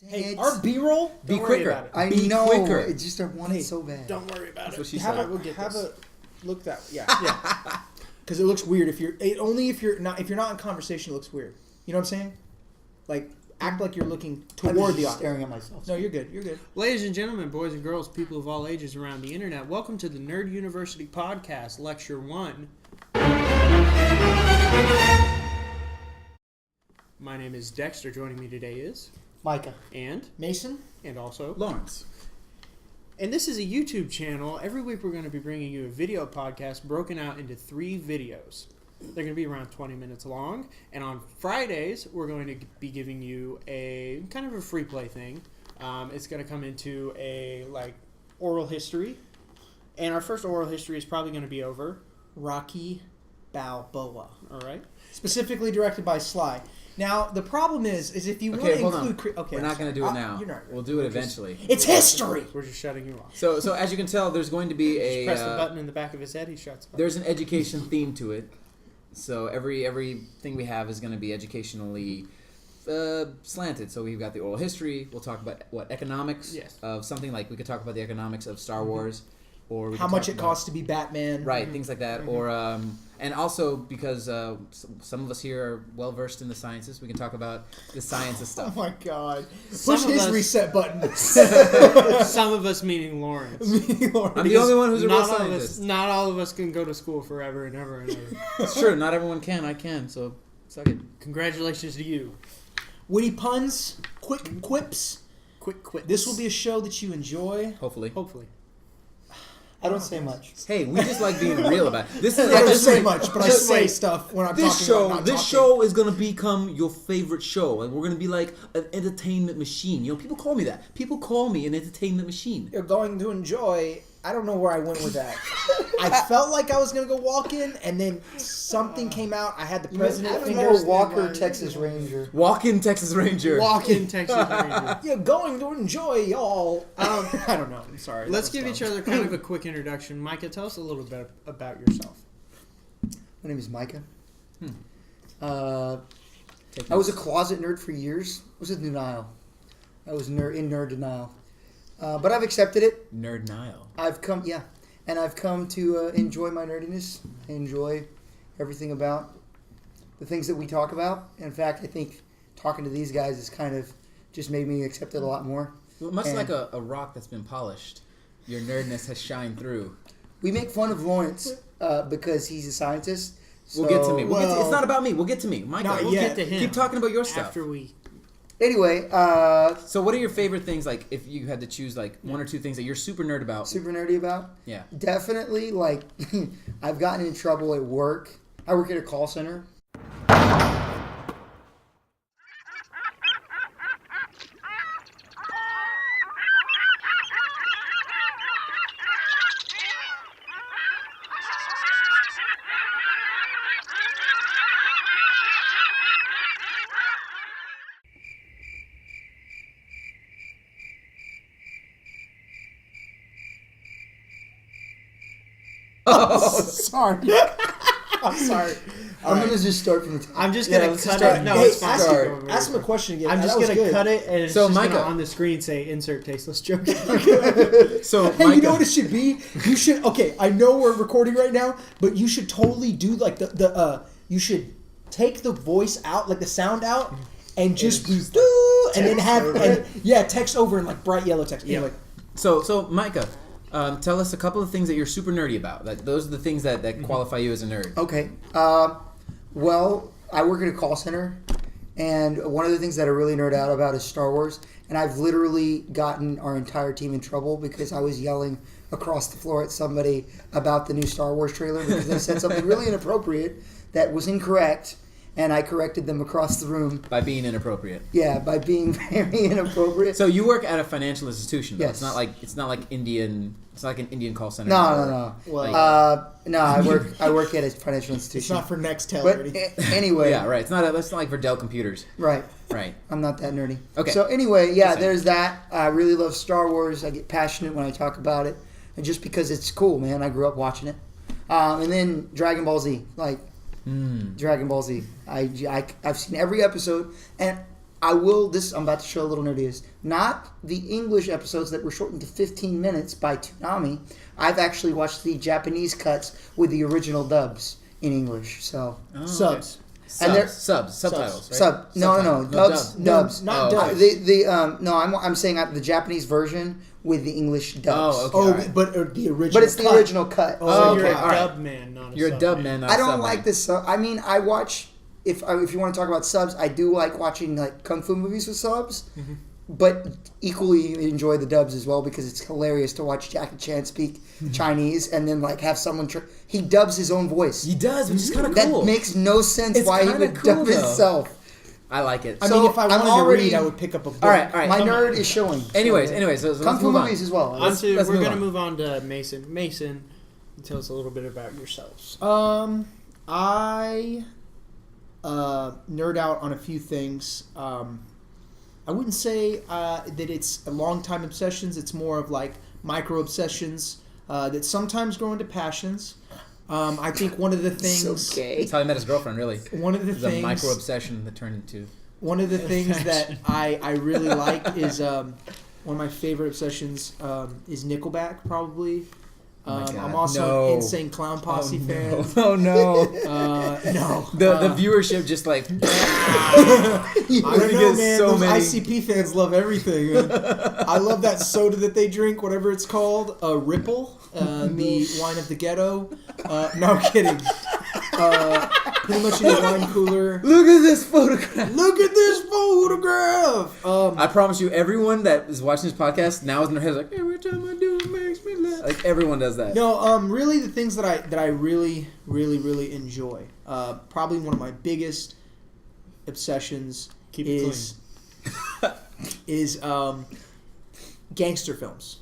Hey, our B-roll. Be quicker. I Be know. quicker. It just I want it so bad. Don't worry about That's it. what she have said. A, We'll get have this. a look that way. Yeah. Because it looks weird if you're not in conversation. It looks weird. You know what I'm saying? Like act like you're looking I'm toward the just audience. staring at myself. No, you're good. You're good. Ladies and gentlemen, boys and girls, people of all ages around the internet, welcome to the Nerd University Podcast, Lecture 1. My name is Dexter. Joining me today is... Micah. And Mason. also... Lawrence. And this is a YouTube channel. Every week we're going to be bringing you a video podcast broken out into 3 videos. They're going to be around 20 minutes long. And on Fridays, we're going to be giving you a kind of a free play thing. It's going to come into a oral history. And our first oral history is probably going to be over. Rocky Balboa. All right. Specifically directed by Sly. Now, the problem is if you want to include... Okay, we're not going to do it now. We'll do it eventually. It's history! We're just shutting you off. So as you can tell, there's going to be Just press the button in the back of his head, he shuts up. There's an education theme to it. So everything we have is going to be educationally slanted. So we've got the oral history. We'll talk about economics of something, like we could talk about the economics of Star Wars, or we how could much talk it about, costs to be Batman. right? Things like that, or and also because some of us here are well versed in the sciences, we can talk about the science of stuff. Oh my God! Some Push of his us- reset button. Some of us meaning Lawrence. I'm the only one who's a real Not all of us, scientist. not all of us can go to school forever and ever and ever. It's true. Not everyone can. I can. So suck it. Congratulations to you. Witty puns, quick quips. Quick quit. This will be a show that you enjoy. Hopefully. I don't say much. Hey, we just like being real about it. This is I don't just say like- much, but I just say like, stuff when I'm This talking show, about not this talking. show is gonna become your favorite show, and we're gonna be like an entertainment machine. You know, people call me that. People call me an entertainment machine. You're going to enjoy. I don't know where I went with that. I felt like I was going to go walk in, and then something came out. I had the president I fingers. remember Walker, Texas Ranger. Walk-in Texas Ranger. Walk-in Texas Ranger. You're going to enjoy, y'all. I don't know. I'm sorry. Let's give each other kind of a quick introduction. Micah, tell us a little bit about yourself. My name is Micah. Take I notes. was a closet nerd for years. I was in denial. I was in nerd denial. But I've accepted it. Nerd Nile. I've come to enjoy my nerdiness. I enjoy everything about the things that we talk about. In fact, I think talking to these guys has kind of just made me accept it a lot more. Well, much And like a rock that's been polished, your nerdness has shined through. we make fun of Lawrence because he's a scientist. We'll get to me. Well- It's not about me. We'll get to me. Micah, Not we'll yet. Get to him. keep talking about your stuff. After we... Anyway, So what are your favorite things, like, if you had to choose, like, 1 or 2 things that you're super nerd about? super nerdy about. Yeah. Definitely, like, I've gotten in trouble at work. I work at a call center. Sorry. I'm sorry. I'm going to just start from the top. I'm just going to let's cut start. it. No, Hey, it's fine. ask him a question again. I'm That just was going to good. cut it, and it's So, just going to Micah. on the screen say, insert tasteless joke. So, Hey, Micah, you know what it should be? You should. Okay, I know we're recording right now, but you should totally do like you should take the voice out, like the sound out, and just do, and then have text over in like bright yellow text. Yeah. Anyway, So Micah, tell us a couple of things that you're super nerdy about. Like, those are the things that qualify you as a nerd. Okay. Well, I work at a call center, and one of the things that I really nerd out about is Star Wars. And I've literally gotten our entire team in trouble because I was yelling across the floor at somebody about the new Star Wars trailer because they said something really inappropriate that was incorrect, and I corrected them across the room. By being inappropriate. Yeah, by being very inappropriate. So you work at a financial institution, though. Yes. It's not like Indian. It's not like an Indian call center. No. well, No, I work at a financial institution. it's not for Nextel. But or anything. anyway, Yeah, right. It's not like for Dell computers. right. Right. I'm not that nerdy. Okay. So anyway, yeah, Just saying. there's that. I really love Star Wars. I get passionate when I talk about it, and just because it's cool, man. I grew up watching it. And then Dragon Ball Z, Dragon Ball Z. I've seen every episode, and I'm about to show a little nerdiness. Not the English episodes that were shortened to 15 minutes by Toonami. I've actually watched the Japanese cuts with the original dubs in English. So Subs. And Subtitles. Right? No, dubs. Not dubs. I'm saying the Japanese version with the English dubs. Oh, okay. Right. But the original. But it's the original cut. So you're a all right. dub man, not a You're sub a dub man. man. Not I a don't sub like man. this. I mean, I watch if you want to talk about subs, I do like watching like kung fu movies with subs, but equally enjoy the dubs as well because it's hilarious to watch Jackie Chan speak Chinese and then like have someone he dubs his own voice. He does, which is kind of cool. That makes no sense It's why he kinda would cool, dub though. himself. I like it. I So, mean, if I I'm wanted already- to read, I would pick up a book. All right. My nerd is showing. Anyways, So, so kung let's fu move on. movies as well. Let's We're move going to on. move on to Mason. Mason, tell us a little bit about yourselves. I nerd out on a few things. I wouldn't say that it's long-time obsessions. It's more of like micro-obsessions that sometimes grow into passions. I think one of the things... So gay. That's how I met his girlfriend, really. One of the It was a things... micro obsession that turned into. One of the things that I really like is one of my favorite obsessions is Nickelback, probably. Oh my God. I'm also No. an Insane Clown Posse fan. Oh no! No. The viewership just like. I don't know, get man. so Those many. ICP fans love everything. Man. I love that soda that they drink, whatever it's called, Ripple, the wine of the ghetto. No, I'm kidding. Pretty much in your wine cooler. Look at this photograph. Look at this photograph. I promise you, everyone that is watching this podcast now is in their head like, every time I do it makes me laugh. Like everyone does that. No, really the things that I really enjoy. Probably one of my biggest obsessions Keep it is gangster films.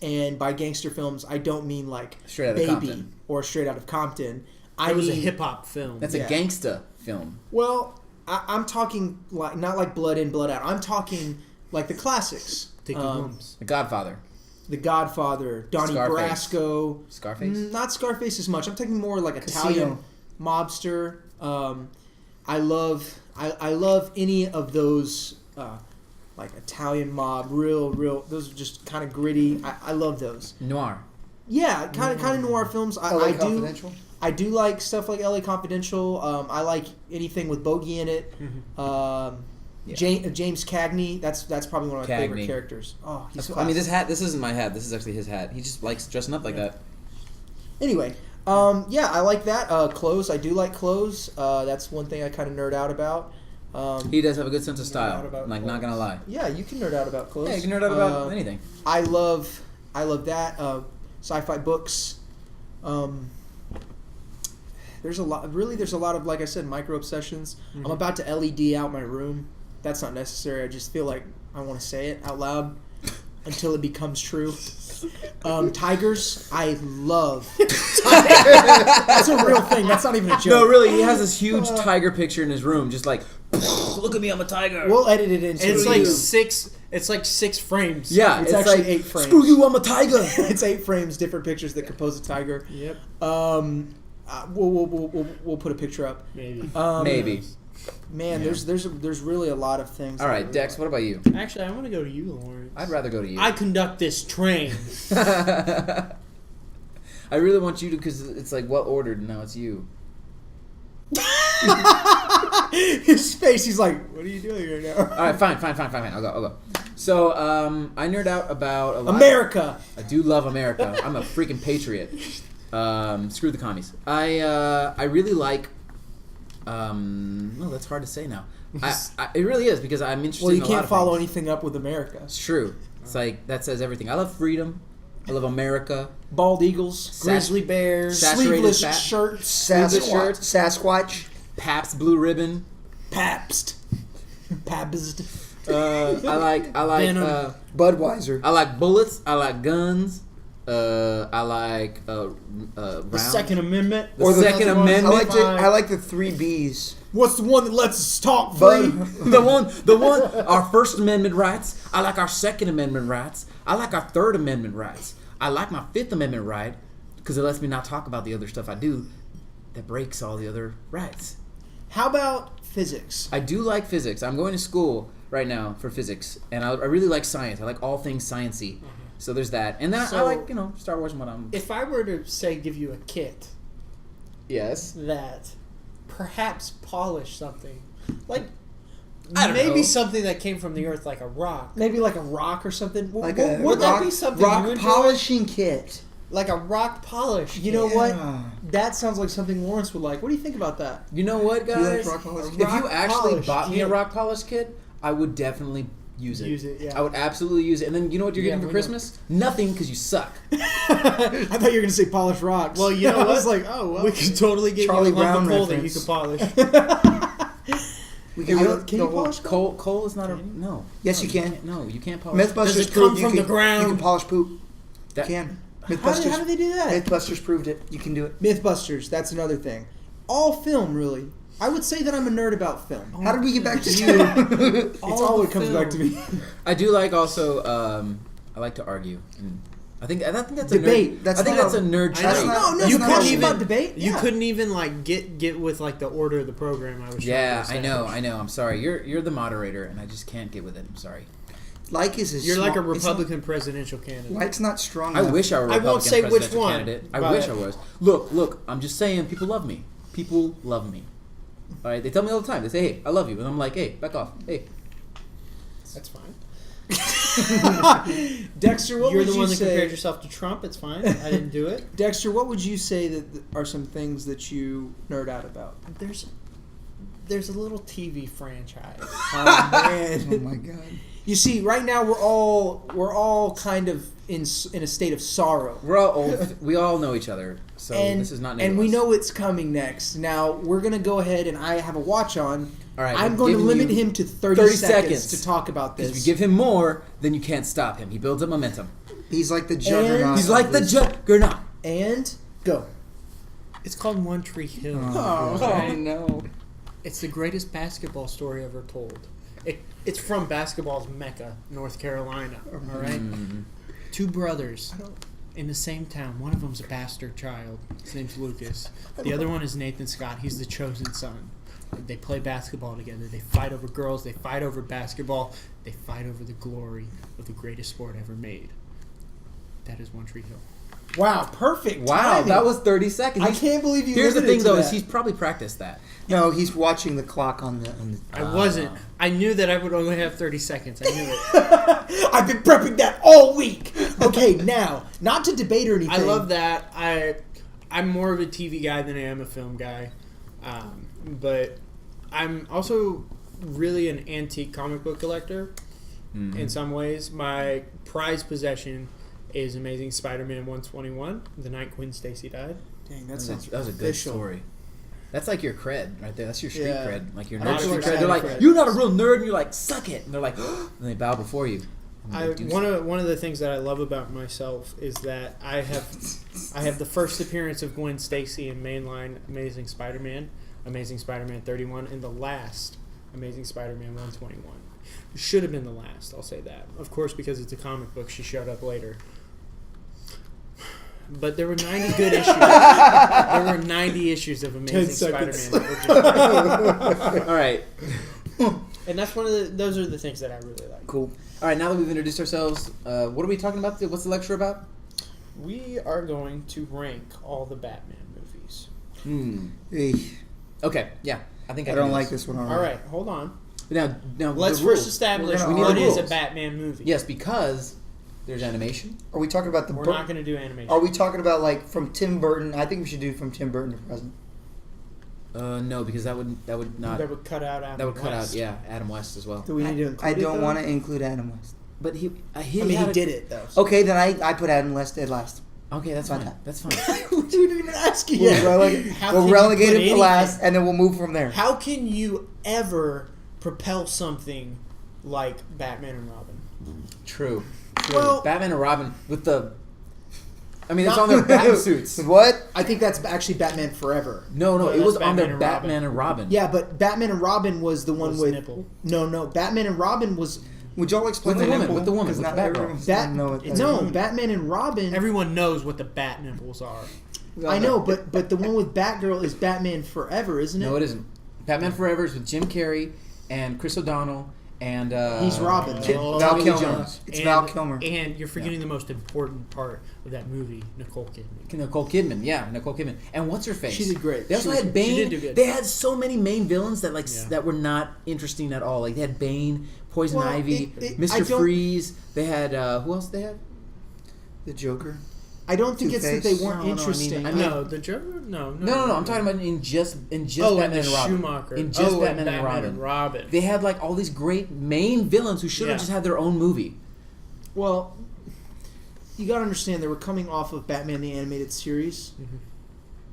And by gangster films, I don't mean like Straight Outta Baby Compton. or Straight Out of Compton. It was a mean- hip hop film. That's Yeah. a gangsta film. Well, I'm talking like not like Blood In, Blood Out. I'm talking like the classics. Take the lumps. The Godfather. The Godfather, Donnie Scarface. Brasco. Scarface. Not Scarface as much. I'm talking more like Casino. Italian mobster. I love any of those like Italian mob, real. Those are just kind of gritty. I love those. Noir. Yeah, kind of noir films. LA Confidential. I do like stuff like LA Confidential. I like anything with Bogey in it. James Cagney. That's probably one of my favorite characters. Oh, he's I mean, this hat. This isn't my hat. This is actually his hat. He just likes dressing up like that. Anyway, yeah, I like that. Clothes. I do like clothes. That's one thing I kind of nerd out about. He does have a good sense of Nerd style. out about Like, not gonna lie. Yeah, you can nerd out about clothes. Yeah, you can nerd out about anything. I love that. Sci-fi books. There's a lot. Really, there's a lot of, like I said, micro obsessions. I'm about to LED out my room. That's not necessary. I just feel like I want to say it out loud until it becomes true. Tigers, I love. That's a real thing. That's not even a joke. No, really, he has this huge tiger picture in his room, just like, look at me, I'm a tiger. We'll edit it into. It's a like video. six. It's like 6 frames. Yeah, It's actually like, 8 frames. Screw you, I'm a tiger. It's 8 frames, different pictures that compose a tiger. Yep. We'll put a picture up. Maybe. Maybe. Man, Yeah. there's really a lot of things. All that I right, really Dex, like. what about you? Actually, I want to go to you, Lawrence. I'd rather go to you. I conduct this train. I really want you to, because it's like well ordered, and now it's you. His face, he's like, what are you doing right now? All right, fine. I'll go. So, I nerd out about a lot. America. I do love America. I'm a freaking patriot. Screw the commies. I really like. Well, that's hard to say now. It really is because I'm interested. Well, you in a lot can't of follow things. anything up with America. It's true. It's like that says everything. I love freedom. I love America. Bald eagles, grizzly bears, saturated sleeveless fat. shirts, Sasquatch. Pabst Blue Ribbon. Pabst. Pabst. I like Budweiser. I like bullets. I like guns. I like rounds. The Second Amendment. The Second Amendment. I like the 3 Bs. What's the one that lets us talk free? the one, our First Amendment rights. I like our Second Amendment rights. I like our Third Amendment rights. I like my Fifth Amendment right because it lets me not talk about the other stuff I do that breaks all the other rights. How about physics. I do like physics. I'm going to school right now for physics, and I really like science. I like all things sciencey. So there's that. And then I like, Star Wars and what I'm... If I were to, say, give you a kit Yes. that perhaps polish something, like I don't maybe know. something that came from the earth, like a rock. Maybe like a rock or something. Like Would a Would that rock, be something you rock enjoy? polishing kit. Like a rock polish. You know Yeah. what? That sounds like something Lawrence would like. What do you think about that? You know what, You like guys? rock polish? If you rock actually polish bought me a kit. rock polish kit, I would definitely use it. Use it, yeah. I would absolutely use it. And then you know what you're Yeah, getting for we Christmas? Nothing, because you suck. I thought you were going to say polished rocks. Well, you know I what? was like, oh, well. We could totally get Charlie you a lump Brown of coal that you reference. could polish. We Can can, you polish coal? Coal is not a... No. Yes, No, you can. can't- No, you can't polish. Does Mythbusters it come proved from you the can, ground? You can polish poop. That- You can. How do they do that? Mythbusters proved it. You can do it. Mythbusters, that's another thing. All film, really. I would say that I'm a nerd about film. How did we get back to you? It's all it comes back to me. I do like also... I like to argue. And I think that's a Debate. nerd... That's I think not that's a nerd I trait. That's not- No, you no, couldn't talking even about debate. You Yeah. couldn't even like get with like the order of the program. I was. Yeah, trying I to know. establish. I'm sorry. You're the moderator, and I just can't get with it. I'm sorry. Like is a You're like a small- it's not- Republican presidential candidate. Like's not strong I enough. wish I were a I Republican won't say which presidential one, candidate. I but- wish I was. Look. I'm just saying, people love me. People love me. All right, they tell me all the time. They say, "Hey, I love you," and I'm like, "Hey, back off." Hey, That's fine. Dexter, what You're would the you one that say? compared yourself to Trump. It's fine. I didn't do it. Dexter, what would you say that are some things that you nerd out about? There's a little TV franchise. Oh man! Oh my god. You see, right now we're all kind of in a state of sorrow. we're all old. We all know each other, so this is not new. And to we us. know it's coming next. Now we're gonna go ahead, and I have a watch on. All right, I'm I'm going to giving limit you him to 30 seconds to talk about Because this. if you give him more, then you can't stop him. He builds up momentum. He's like the juggernaut. He's like the juggernaut. And go. It's called One Tree Hill. Oh, no. It's the greatest basketball story ever told. It's from basketball's Mecca, North Carolina. All right, two brothers in the same town. One of them's a bastard child. His name's Lucas. The other one is Nathan Scott. He's the chosen son. They play basketball together. They fight over girls. They fight over basketball. They fight over the glory of the greatest sport ever made. That is One Tree Hill. wow, perfect. Wow, timing. that was 30 seconds. I can't believe you. Here's the limited thing, to though, that. is he's probably practiced that. No, he's watching the clock on the. I wasn't. I knew that I would only have 30 seconds. I knew it. I've been prepping that all week. Okay, now, not to debate or anything. I love that. I'm more of a TV guy than I am a film guy. But I'm also really an antique comic book collector in some ways. My prized possession is Amazing Spider-Man 121, the night Gwen Stacy died. Dang, that sounds That was a good official. story. That's like your cred right there. That's your street Yeah. cred. Like your I nerd like street your cred. They're like, cred. you're not a real nerd, and you're like, suck it. And they're like, and they bow before you. And they do One of the things that I love about myself is that I have the first appearance of Gwen Stacy in mainline Amazing Spider-Man 31, and the last Amazing Spider-Man 121. Should have been the last, I'll say that. Of course, because it's a comic book, she showed up later. But there were 90 good issues. There were 90 issues of Amazing 10 Spider-Man. seconds. That were just, All right. and that's those are the things that I really like. Cool. All right, now that we've introduced ourselves, what are we talking about? What's the lecture about? We are going to rank all the Batman movies. Okay, yeah. I think I don't like this one already. All right, hold on. Now Let's the first rules. establish We're gonna- what we need is the a rules. Batman movie. Yes, because there's animation. Are we talking about the? We're not going to do animation. Are we talking about like from Tim Burton? I think we should do from Tim Burton to present. No, because that would not That would cut out Adam that would cut out West. Adam West as well. Do we need to include I it, don't though? want to include Adam West. But he I mean, he did it, though. so- Okay, then I put Adam West at last. Okay, that's Fine. fine. That's fine. We didn't even ask you We'll yet. relegate, How we'll can you relegate put him to anything- last, and then we'll move from there. How can you ever propel something like Batman and Robin? True. Well- Batman and Robin with the. I mean, it's Not- on their Batman suits. What? I think that's actually Batman Forever. No, No, it that's was on their Batman and Batman and Robin. Yeah, but Batman and Robin was the one Was with nipple. No, Batman and Robin was Would y'all explain With the woman, nipple? with the woman, 'Cause with not the Batgirl. everyone's that. gonna know what that No, is. Batman and Robin. Everyone knows what the bat nipples are. I know, but the one with Batgirl is Batman Forever, isn't it? No, it isn't. Batman Forever is with Jim Carrey and Chris O'Donnell and He's Robin. Val Kilmer. Jones. It's Val Kilmer. And you're forgetting the most important part of that movie, Nicole Kidman. Nicole Kidman. And what's her face? She did great. They also had She Bane. did do good. They had so many main villains that that were not interesting at all. Like they had Bane, Poison Ivy, Mr. Freeze. They had who else? They had The Joker. I don't think it's that they weren't No, interesting. I mean, the Joker? No. I'm talking about in just Oh, Batman and and Robin. Schumacher. In just Batman and Robin. They had like all these great main villains who should have just had their own movie. Well, you got to understand they were coming off of Batman the Animated Series,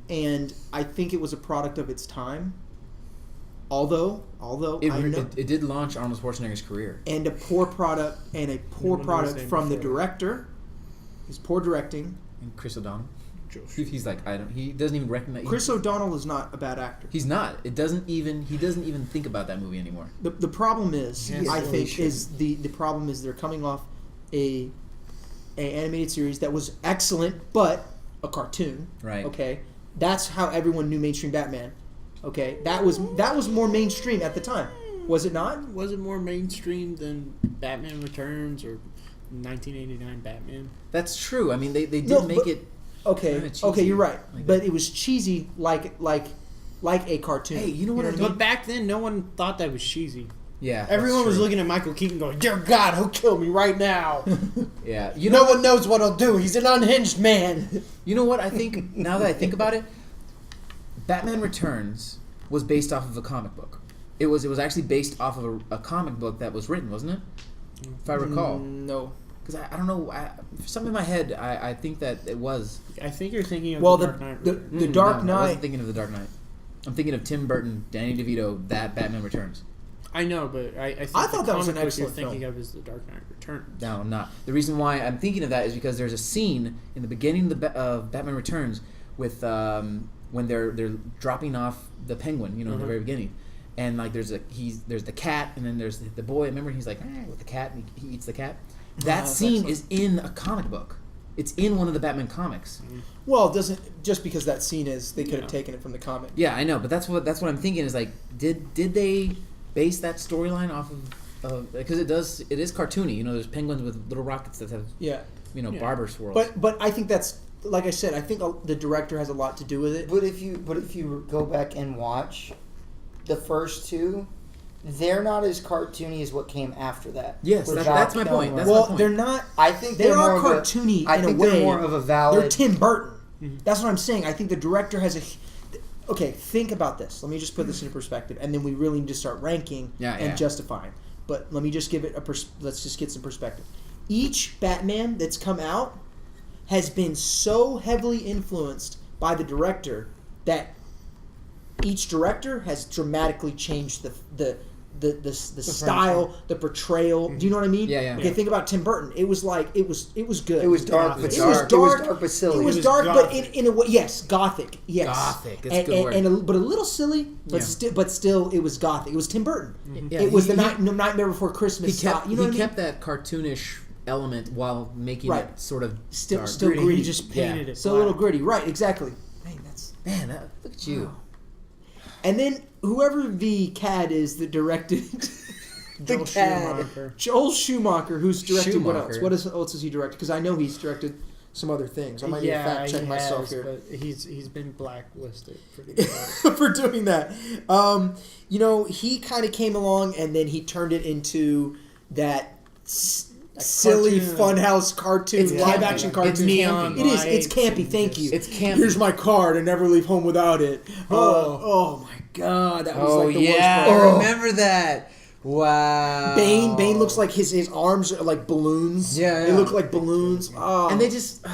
and I think it was a product of its time. Although It did launch Arnold Schwarzenegger's career. and a poor product from the director. His poor directing. And Chris O'Donnell. He's like he doesn't even recognize. Chris O'Donnell is not a bad actor. He's not. He doesn't even think about that movie anymore. The problem is, Yes, I really think, should. is the problem is they're coming off a animated series that was excellent, but a cartoon. Right. Okay. That's how everyone knew mainstream Batman. Okay. That was more mainstream at the time, was it not? Was it more mainstream than Batman Returns or 1989 Batman? That's true. I mean, they did No, make but- it. Okay. Kinda cheesy Okay, you're right. like But that. it was cheesy like a cartoon. Hey, you know what I mean? But back then, no one thought that was cheesy. Yeah. Everyone that's was true. looking at Michael Keaton going, "Dear God, he'll kill me right now." Yeah. You No know. one knows what he'll do. He's an unhinged man. You know what? I think now that I think about it, Batman Returns was based off of a comic book. It was actually based off of a comic book that was written, wasn't it? If I recall. No. Because I don't know, for something in my head, I think that it was. I think you're thinking of Well, the Dark Knight. the Returns. Dark I Knight. wasn't thinking of the Dark Knight. I'm thinking of Tim Burton, Danny DeVito, that Batman Returns. I know, but I think I thought the that was an comic book you're excellent thinking film. of is the Dark Knight Returns. No, I'm not. The reason why I'm thinking of that is because there's a scene in the beginning of Batman Returns with when they're dropping off the Penguin, in the very beginning, and like there's the cat, and then there's the boy. Remember, he's like with the cat, and he eats the cat. That scene is in a comic book. It's in one of the Batman comics. Well, it doesn't just because that scene is they could have taken it from the comic. Yeah, I know, but that's what I'm thinking is like, did they base that storyline off of because it is cartoony. There's penguins with little rockets that have barber swirls. But I think that's like I said. I think the director has a lot to do with it. But if you go back and watch the first two, they're not as cartoony as what came after that. Yes, With that's Val my point. Kilmer. That's Well, my point. they're not. I think They they're are more of cartoony I in a think way. they're more of a valid. They're Tim Burton. That's what I'm saying. I think the director has a. Okay, think about this. Let me just put this into perspective, and then we really need to start ranking and justifying. But let me just give it let's just get some perspective. Each Batman that's come out has been so heavily influenced by the director that each director has dramatically changed the style, the portrayal. Do you know what I mean? Yeah. Okay, think about Tim Burton. It was like it was good. It was dark, but It dark. was It was dark, dark, but silly. It was It was dark, but gothic. in a way, yes, gothic. Yes, Gothic, that's a good word. but a little silly, but Yeah. but still, it was gothic. It was Tim Burton. Yeah, It was he- the Nightmare Before Christmas. He kept style. You know what I mean? kept that cartoonish element while making Right. it sort of Still dark. still Gritty. gritty. He just painted it. Still a little gritty. Right, exactly. Man, look at you. And then whoever the CAD is that directed Joel Schumacher. Joel Schumacher, who's directed what else? Schumacher. What else has he directed? Because I know he's directed some other things. I might need to fact check he myself has, here but he's been blacklisted pretty good. for doing that. He kind of came along and then he turned it into that silly cartoon. funhouse cartoon, It's live campy. action cartoon. It's neon It is. It's lights campy. and Thank just- you. It's campy. Here's my card and never leave home without it. Oh my God, that was like the worst I part. remember that. Wow. Bane looks like his arms are like balloons. Yeah. They look like balloons. Oh. And they just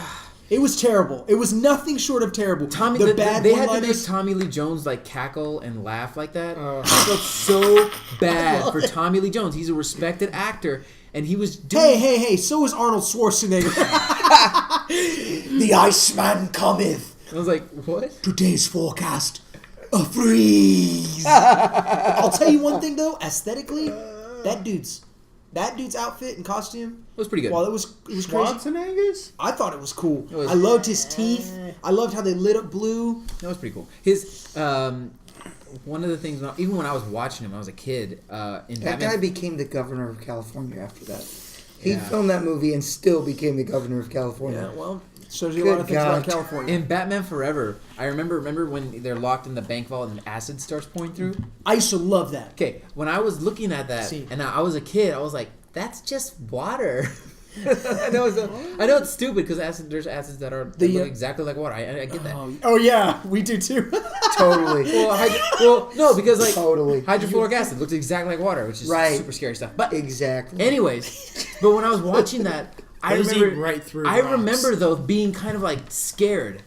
It was terrible. It was nothing short of terrible. they had to one-liners- make Tommy Lee Jones like cackle and laugh like that. I felt so bad for Tommy Lee Jones. He's a respected actor, and he was doing. Hey! So is Arnold Schwarzenegger. The Iceman cometh. I was like, what? Today's forecast: a freeze. I'll tell you one thing though. Aesthetically, that dude's outfit and costume It was pretty good. Well, it was crazy. Schwarzenegger's? I thought it was cool. It was- I loved his teeth. I loved how they lit up blue. That was pretty cool. His one of the things, even when I was watching him, I was a kid. In That Batman, guy became the governor of California after that. He filmed that movie and still became the governor of California. Yeah, well, shows you a lot of things about California. In Batman Forever, I remember when they're locked in the bank vault and acid starts pouring through. I used to love that. Okay, when I was looking at that, and I was a kid, I was like, that's just water. I know it's stupid because there's acids that look exactly like water. I get that. Oh yeah, we do too. Totally. No, because like totally. hydrofluoric acid looks exactly like water, which is super scary stuff. But exactly. Anyways, but when I was watching that, I remember though being kind of like scared,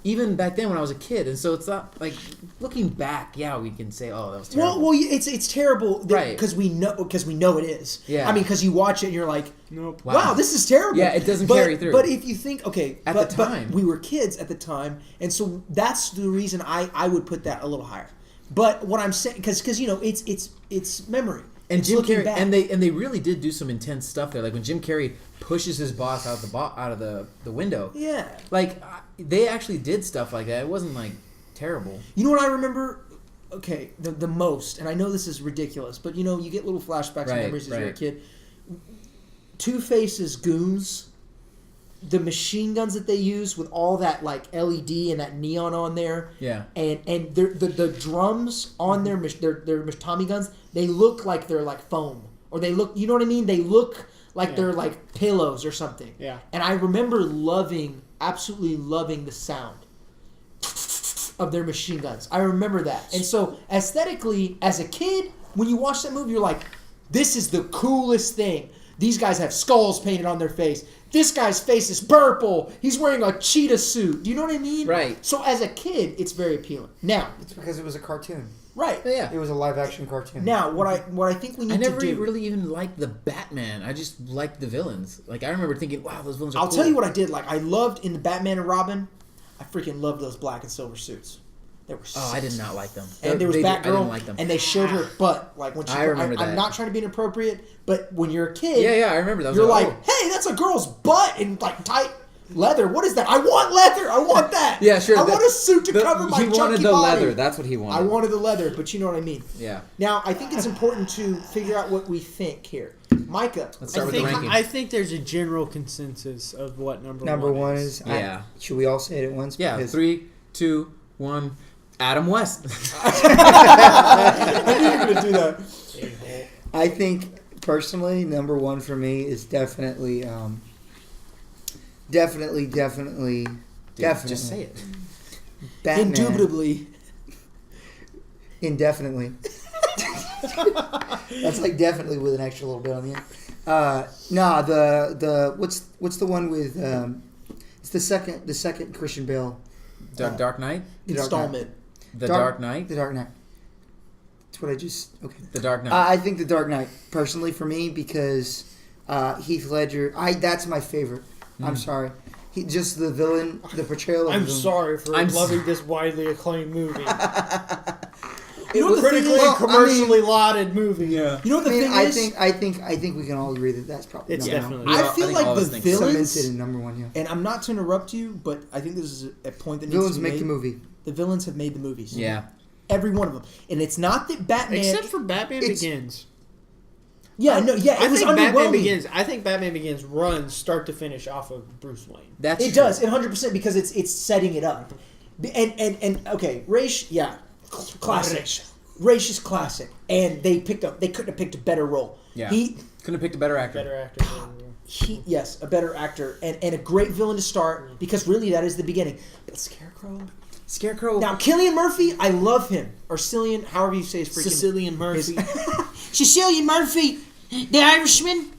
even back then when I was a kid. And so it's not like looking back. Yeah, we can say, oh, that was terrible. Well, it's terrible, right? Because we know it is. Yeah. I mean, because you watch it and you're like, nope. Wow, this is terrible. Yeah, it doesn't carry through. But if you think, at the time, we were kids at the time, and so that's the reason I would put that a little higher. But what I'm saying, because it's memory. And it's Jim Carrey, back. and they really did do some intense stuff there. Like when Jim Carrey pushes his boss out of the window. Yeah. Like they actually did stuff like that. It wasn't like terrible. You know what I remember? Okay, the most, and I know this is ridiculous, but you get little flashbacks and memories as you're a kid. Two-Face's goons, the machine guns that they use with all that like LED and that neon on there. Yeah. And the drums on their Tommy guns, they look like they're like foam, or they look, you know what I mean? They look like they're like pillows or something. Yeah. And I remember absolutely loving the sound of their machine guns. I remember that. And so aesthetically, as a kid, when you watch that movie, you're like, this is the coolest thing. These guys have skulls painted on their face. This guy's face is purple. He's wearing a cheetah suit. Do you know what I mean? Right. So as a kid, it's very appealing. Now, it's because it was a cartoon. Right. Yeah. It was a live action cartoon. Now, what I think we need to do. I never really even liked the Batman. I just liked the villains. Like I remember thinking, wow, those villains are cool. I'll tell you what I did like. I loved in the Batman and Robin. I freaking loved those black and silver suits. They were sick. I did not like them. And there was Batgirl, I didn't like them. and they showed her butt. Like when she, I remember that. I'm not trying to be inappropriate, but when you're a kid, yeah, I remember that. You're like, hey, that's a girl's butt in like tight leather. What is that? I want leather. I want that. Yeah, sure. I want a suit to cover my chunky body. He wanted the leather. That's what he wanted. I wanted the leather, but you know what I mean. Yeah. Now, I think it's important to figure out what we think here. Micah. Let's start with the ranking. I think there's a general consensus of what number one is. Yeah. Should we all say it at once? Yeah. 3, 2, 1. Adam West. I knew you were going to do that. I think, personally, number one for me is definitely... Definitely. Just say it. Batman. Indubitably. Indefinitely. That's like definitely with an extra little bit on the end. The what's the one with it's the second Christian Bale. Dark Knight? Installment. The Dark Knight? The Dark Knight. That's what I just... Okay. The Dark Knight. I think The Dark Knight, personally, for me, because Heath Ledger... that's my favorite. I'm sorry. Just the villain, the portrayal of the villain. Sorry for loving this widely acclaimed movie. You know what the critically and commercially lauded movie. Yeah. You know what the thing is? I think we can all agree that that's probably it's number definitely. one. I feel like the villains cemented in number one. Yeah. And I'm not to interrupt you, but I think this is a point that needs villains to be made. make the movie. The villains have made the movies. Yeah. Every one of them, and it's not that Batman, except for Batman Begins. Yeah, no, yeah, it was underwhelming. I think Batman Begins runs start to finish off of Bruce Wayne. It does 100% because it's setting it up, and okay, Raish, classic. Raish is classic, and they couldn't have picked a better role. Yeah, couldn't have picked a better actor. A better actor, and a great villain to start because really that is the beginning. But Scarecrow. Now, Cillian Murphy, I love him. Or Cillian, however you say his freaking... Cillian Murphy. Cillian Murphy, the Irishman.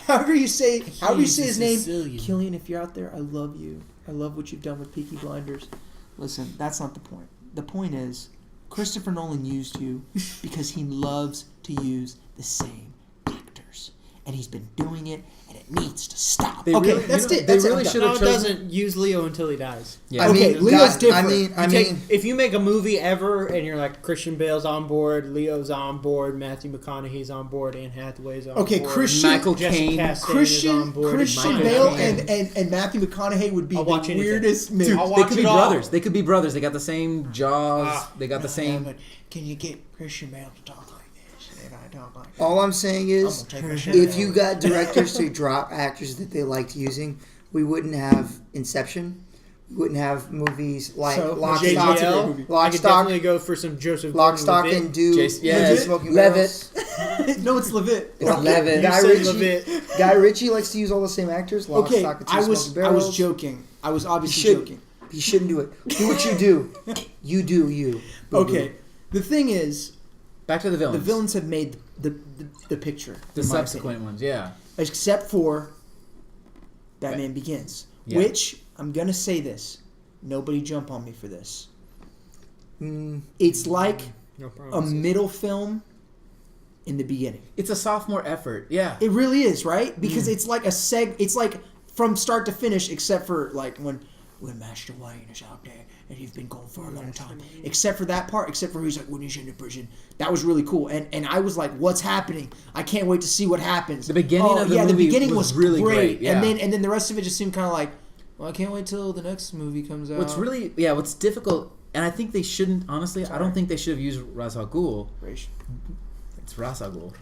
however you say his name. Cillian, if you're out there, I love you. I love what you've done with Peaky Blinders. Listen, that's not the point. The point is, Christopher Nolan used you because he loves to use the same actors. and he's been doing it, and it needs to stop. They Okay, really- that's you know, it. they That's really it. should No, have it chosen. doesn't use Leo until he dies. Yeah. Okay, Leo's different. I mean, If you make a movie ever and you're like Christian Bale's on board, Leo's on board, Matthew McConaughey's on board, Anne Hathaway's on Okay, board, Christian- Michael Jessica Caine. Chastain is on Christian board, Christian Micah Bale Caine. and Matthew McConaughey would be I'll watch the anything. weirdest mix. Dude, I'll they watch could be it all. brothers. They could be brothers. They got the same jaws. They got the same. But can you get Christian Bale to talk like this? If I talk like all I'm saying is, I'm gonna take my shit if out. you got directors to drop actors that they liked using, we wouldn't have Inception. We wouldn't have movies like So, Lock, JGL? Stock, That's a great movie. I Lock, could Stock, definitely go for some Joseph Lock, Stock, Gordon-Levitt. and Do. Jason- yeah. Legit Smoking Levitt. Barrels. no, it's Levitt. Levitt. Guy You said Ritchie. Levitt. Guy Ritchie likes to use all the same actors. Lock, Okay, Stock, and Two I Smoking Barrels. was joking. I was You obviously should. joking. You shouldn't do it. Do what you do. You do you. Boo-boo. Okay, the thing is, Back to the the villains. villains have made the picture. The in my subsequent opinion. ones, yeah. Except for Batman Begins, Yeah. which I'm gonna say this. Nobody jump on me for this. Mm, It's like No a problem. middle film in the beginning. It's a sophomore effort, yeah. It really is, right? Because it's like it's like from start to finish, except for like when Master Wayne is out there and he's been gone for a long time. Except for that part, except for he's like when he's in the prison. That was really cool. And I was like, what's happening? I can't wait to see what happens. The beginning of the movie the beginning was really great, yeah. And then the rest of it just seemed kind of like, well, I can't wait till the next movie comes out. What's difficult, and I think they shouldn't, honestly, I don't think they should have used Ra's al Ghul. Raish. It's Ra's al Ghul.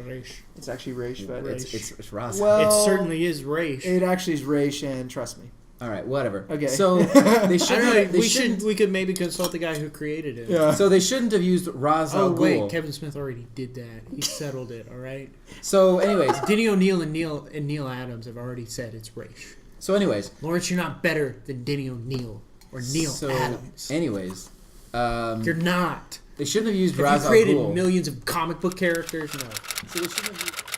It's actually Raish, but It's Ra's. Well, It certainly is Raish. it actually is Raish, and trust me. All right, whatever. Okay. So they I don't shouldn't. know. They shouldn't. We could maybe consult the guy who created it. Yeah. So they shouldn't have used Ra's Oh al Ghul. wait, Kevin Smith already did that. He settled it. All right. So, anyways, Denny O'Neil and Neil Adams have already said it's Raish. Lawrence, you're not better than Denny O'Neil or Neil Adams. anyways, You're not. they shouldn't have used If Ra's you al created Ghul. millions of comic book characters, no. So they shouldn't have used